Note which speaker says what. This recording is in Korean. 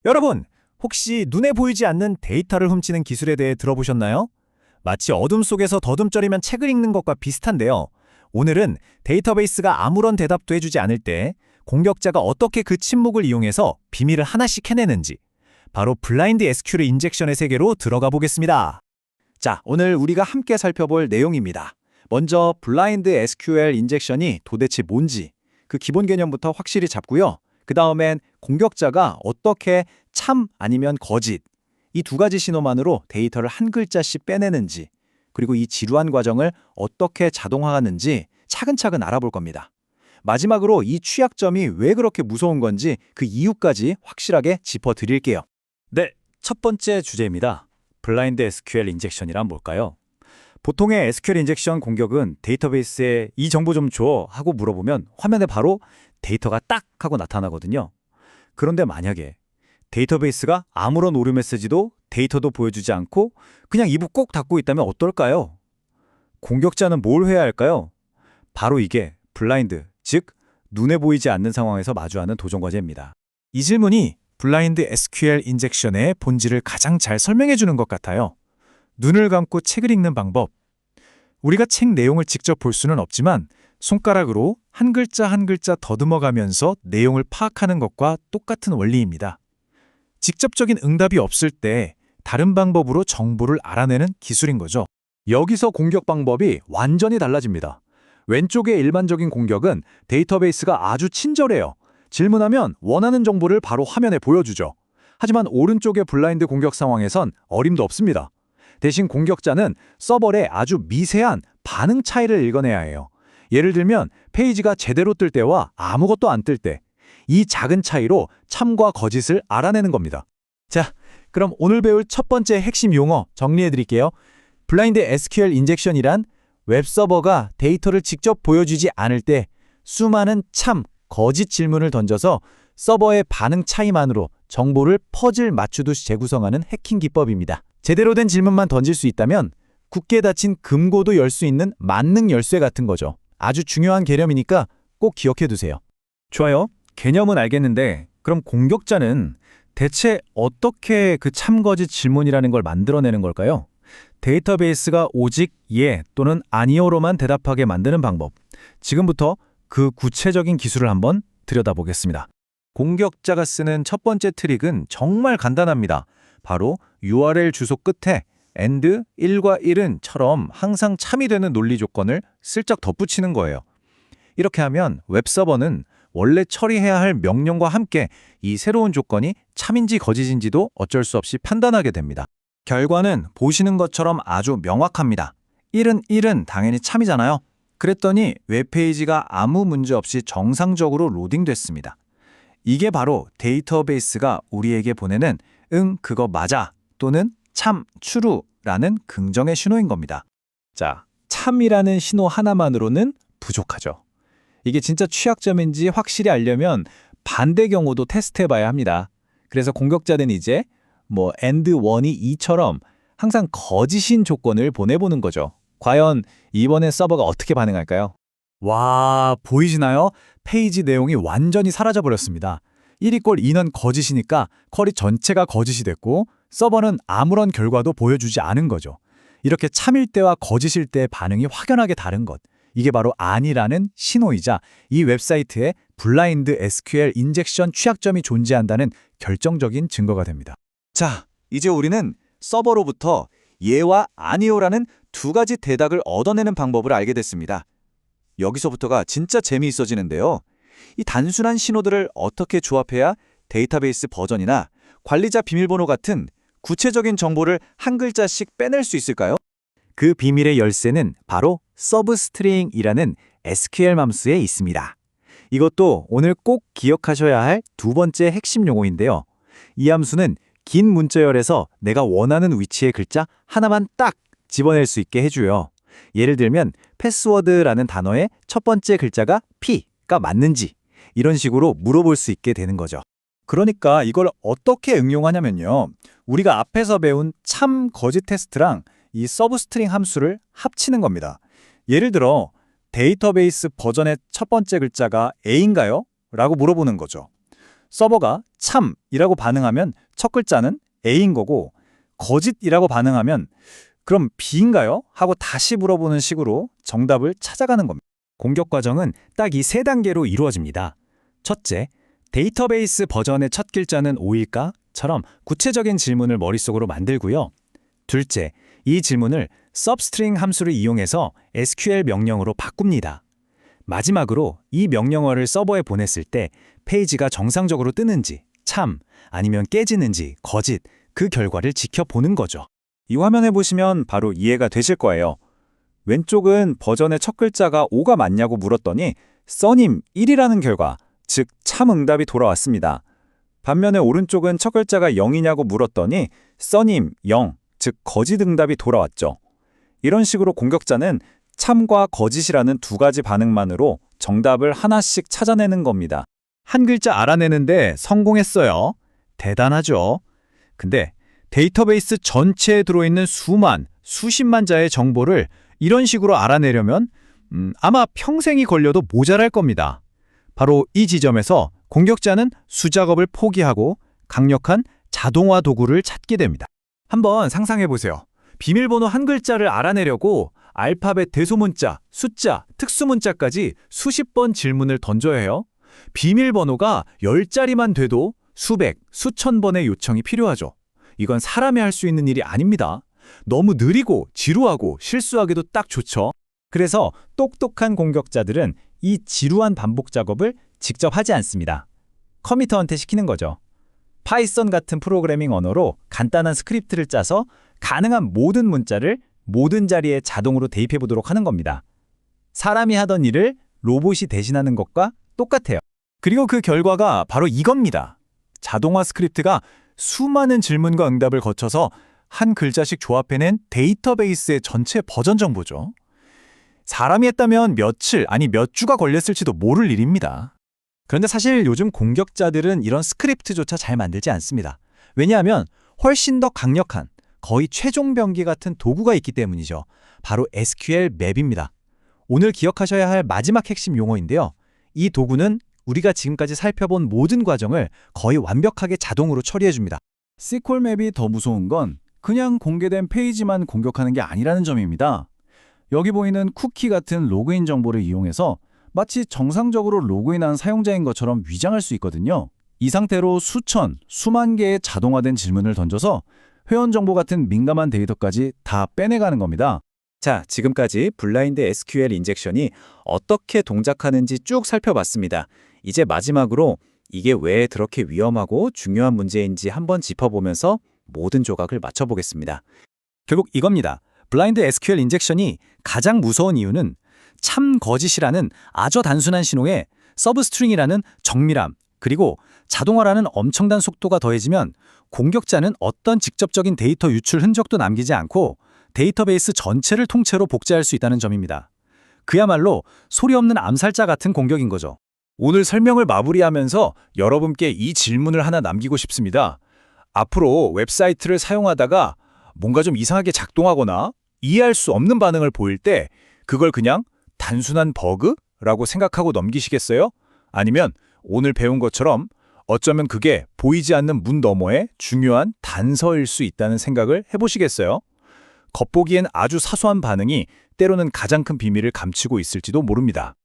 Speaker 1: 여러분, 혹시 눈에 보이지 않는 데이터를 훔치는 기술에 대해 들어보셨나요? 마치 어둠 속에서 더듬거리면 책을 읽는 것과 비슷한데요. 오늘은 데이터베이스가 아무런 대답도 해주지 않을 때 공격자가 어떻게 그 침묵을 이용해서 비밀을 하나씩 해내는지, 바로 블라인드 SQL 인젝션의 세계로 들어가 보겠습니다.
Speaker 2: 자, 오늘 우리가 함께 살펴볼 내용입니다. 먼저 블라인드 SQL 인젝션이 도대체 뭔지 그 기본 개념부터 확실히 잡고요. 그 다음엔 공격자가 어떻게 참 아니면 거짓 이 두 가지 신호만으로 데이터를 한 글자씩 빼내는지, 그리고 이 지루한 과정을 어떻게 자동화하는지 차근차근 알아볼 겁니다. 마지막으로 이 취약점이 왜 그렇게 무서운 건지 그 이유까지 확실하게 짚어드릴게요.
Speaker 1: 네, 첫 번째 주제입니다. 블라인드 SQL 인젝션이란 뭘까요? 보통의 SQL 인젝션 공격은 데이터베이스에 이 정보 좀 줘 하고 물어보면 화면에 바로 데이터가 딱 하고 나타나거든요. 그런데 만약에 데이터베이스가 아무런 오류 메시지도 데이터도 보여주지 않고 그냥 입을 꼭 닫고 있다면 어떨까요? 공격자는 뭘 해야 할까요? 바로 이게 블라인드, 즉 눈에 보이지 않는 상황에서 마주하는 도전 과제입니다. 이 질문이 블라인드 SQL 인젝션의 본질을 가장 잘 설명해 주는 것 같아요. 눈을 감고 책을 읽는 방법. 우리가 책 내용을 직접 볼 수는 없지만 손가락으로 한 글자 한 글자 더듬어가면서 내용을 파악하는 것과 똑같은 원리입니다. 직접적인 응답이 없을 때 다른 방법으로 정보를 알아내는 기술인 거죠.
Speaker 2: 여기서 공격 방법이 완전히 달라집니다. 왼쪽의 일반적인 공격은 데이터베이스가 아주 친절해요. 질문하면 원하는 정보를 바로 화면에 보여주죠. 하지만 오른쪽의 블라인드 공격 상황에선 어림도 없습니다. 대신 공격자는 서버의 아주 미세한 반응 차이를 읽어내야 해요. 예를 들면 페이지가 제대로 뜰 때와 아무것도 안 뜰 때, 이 작은 차이로 참과 거짓을 알아내는 겁니다.
Speaker 1: 자, 그럼 오늘 배울 첫 번째 핵심 용어 정리해 드릴게요. 블라인드 SQL 인젝션이란 웹서버가 데이터를 직접 보여주지 않을 때 수많은 참, 거짓 질문을 던져서 서버의 반응 차이만으로 정보를 퍼즐 맞추듯이 재구성하는 해킹 기법입니다. 제대로 된 질문만 던질 수 있다면 굳게 닫힌 금고도 열 수 있는 만능 열쇠 같은 거죠. 아주 중요한 개념이니까 꼭 기억해 두세요. 좋아요. 개념은 알겠는데 그럼 공격자는 대체 어떻게 그 참거짓 질문이라는 걸 만들어내는 걸까요? 데이터베이스가 오직 예 또는 아니요로만 대답하게 만드는 방법. 지금부터 그 구체적인 기술을 한번 들여다보겠습니다. 공격자가 쓰는 첫 번째 트릭은 정말 간단합니다. 바로 URL 주소 끝에 and 1과 1은처럼 항상 참이 되는 논리 조건을 슬쩍 덧붙이는 거예요. 이렇게 하면 웹서버는 원래 처리해야 할 명령과 함께 이 새로운 조건이 참인지 거짓인지도 어쩔 수 없이 판단하게 됩니다. 결과는 보시는 것처럼 아주 명확합니다. 1은 당연히 참이잖아요. 그랬더니 웹페이지가 아무 문제 없이 정상적으로 로딩됐습니다. 이게 바로 데이터베이스가 우리에게 보내는 응, 그거 맞아 또는 참, true라는 긍정의 신호인 겁니다. 자, 참이라는 신호 하나만으로는 부족하죠. 이게 진짜 취약점인지 확실히 알려면 반대 경우도 테스트해봐야 합니다. 그래서 공격자는 이제 and 1이 2처럼 항상 거짓인 조건을 보내보는 거죠. 과연 이번엔 서버가 어떻게 반응할까요? 와, 보이시나요? 페이지 내용이 완전히 사라져버렸습니다. 1이 꼴 2는 거짓이니까 쿼리 전체가 거짓이 됐고 서버는 아무런 결과도 보여주지 않은 거죠. 이렇게 참일 때와 거짓일 때의 반응이 확연하게 다른 것. 이게 바로 아니라는 신호이자 이 웹사이트에 블라인드 SQL 인젝션 취약점이 존재한다는 결정적인 증거가 됩니다.
Speaker 2: 자, 이제 우리는 서버로부터 예와 아니요라는 두 가지 대답을 얻어내는 방법을 알게 됐습니다. 여기서부터가 진짜 재미있어지는데요. 이 단순한 신호들을 어떻게 조합해야 데이터베이스 버전이나 관리자 비밀번호 같은 구체적인 정보를 한 글자씩 빼낼 수 있을까요?
Speaker 1: 그 비밀의 열쇠는 바로 서브스트링이라는 SQL 함수에 있습니다. 이것도 오늘 꼭 기억하셔야 할 두 번째 핵심 용어인데요. 이 함수는 긴 문자열에서 내가 원하는 위치의 글자 하나만 딱 집어낼 수 있게 해줘요. 예를 들면 패스워드라는 단어의 첫 번째 글자가 P가 맞는지 이런 식으로 물어볼 수 있게 되는 거죠. 그러니까 이걸 어떻게 응용하냐면요. 우리가 앞에서 배운 참 거짓 테스트랑 이 서브스트링 함수를 합치는 겁니다. 예를 들어 데이터베이스 버전의 첫 번째 글자가 A인가요? 라고 물어보는 거죠.
Speaker 2: 서버가 참이라고 반응하면 첫 글자는 A인 거고 거짓이라고 반응하면 그럼 B인가요? 하고 다시 물어보는 식으로 정답을 찾아가는 겁니다. 공격 과정은 딱 이 세 단계로 이루어집니다. 첫째, 데이터베이스 버전의 첫 글자는 O일까? 처럼 구체적인 질문을 머릿속으로 만들고요. 둘째, 이 질문을 substring 함수를 이용해서 SQL 명령으로 바꿉니다. 마지막으로 이 명령어를 서버에 보냈을 때 페이지가 정상적으로 뜨는지, 참, 아니면 깨지는지, 거짓, 그 결과를 지켜보는 거죠. 이 화면에 보시면 바로 이해가 되실 거예요. 왼쪽은 버전의 첫 글자가 O가 맞냐고 물었더니 써님 1이라는 결과, 즉 참 응답이 돌아왔습니다. 반면에 오른쪽은 첫 글자가 0이냐고 물었더니 써님 0, 즉 거짓 응답이 돌아왔죠. 이런 식으로 공격자는 참과 거짓이라는 두 가지 반응만으로 정답을 하나씩 찾아내는 겁니다. 한 글자 알아내는데 성공했어요. 대단하죠? 근데 데이터베이스 전체에 들어있는 수십만 자의 정보를 이런 식으로 알아내려면 아마 평생이 걸려도 모자랄 겁니다. 바로 이 지점에서 공격자는 수작업을 포기하고 강력한 자동화 도구를 찾게 됩니다. 한번 상상해 보세요. 비밀번호 한 글자를 알아내려고 알파벳 대소문자, 숫자, 특수문자까지 수십 번 질문을 던져야 해요. 비밀번호가 10자리만 돼도 수백, 수천 번의 요청이 필요하죠. 이건 사람이 할 수 있는 일이 아닙니다. 너무 느리고 지루하고 실수하기도 딱 좋죠. 그래서 똑똑한 공격자들은 이 지루한 반복 작업을 직접 하지 않습니다. 컴퓨터한테 시키는 거죠. 파이썬 같은 프로그래밍 언어로 간단한 스크립트를 짜서 가능한 모든 문자를 모든 자리에 자동으로 대입해 보도록 하는 겁니다. 사람이 하던 일을 로봇이 대신하는 것과 똑같아요. 그리고 그 결과가 바로 이겁니다. 자동화 스크립트가 수많은 질문과 응답을 거쳐서 한 글자씩 조합해낸 데이터베이스의 전체 버전 정보죠. 사람이 했다면 며칠, 아니 몇 주가 걸렸을지도 모를 일입니다. 그런데 사실 요즘 공격자들은 이런 스크립트조차 잘 만들지 않습니다. 왜냐하면 훨씬 더 강력한, 거의 최종 병기 같은 도구가 있기 때문이죠. 바로 SQL 맵입니다. 오늘 기억하셔야 할 마지막 핵심 용어인데요. 이 도구는 우리가 지금까지 살펴본 모든 과정을 거의 완벽하게 자동으로 처리해줍니다. SQL 맵이 더 무서운 건 그냥 공개된 페이지만 공격하는 게 아니라는 점입니다. 여기 보이는 쿠키 같은 로그인 정보를 이용해서 마치 정상적으로 로그인한 사용자인 것처럼 위장할 수 있거든요. 이 상태로 수만 개의 자동화된 질문을 던져서 회원 정보 같은 민감한 데이터까지 다 빼내가는 겁니다. 자, 지금까지 블라인드 SQL 인젝션이 어떻게 동작하는지 쭉 살펴봤습니다. 이제 마지막으로 이게 왜 그렇게 위험하고 중요한 문제인지 한번 짚어보면서 모든 조각을 맞춰보겠습니다. 결국 이겁니다. 블라인드 SQL 인젝션이 가장 무서운 이유는 참 거짓이라는 아주 단순한 신호에 서브스트링이라는 정밀함, 그리고 자동화라는 엄청난 속도가 더해지면 공격자는 어떤 직접적인 데이터 유출 흔적도 남기지 않고 데이터베이스 전체를 통째로 복제할 수 있다는 점입니다. 그야말로 소리 없는 암살자 같은 공격인 거죠. 오늘 설명을 마무리하면서 여러분께 이 질문을 하나 남기고 싶습니다. 앞으로 웹사이트를 사용하다가 뭔가 좀 이상하게 작동하거나 이해할 수 없는 반응을 보일 때 그걸 그냥 단순한 버그라고 생각하고 넘기시겠어요? 아니면 오늘 배운 것처럼 어쩌면 그게 보이지 않는 문 너머의 중요한 단서일 수 있다는 생각을 해보시겠어요? 겉보기엔 아주 사소한 반응이 때로는 가장 큰 비밀을 감추고 있을지도 모릅니다.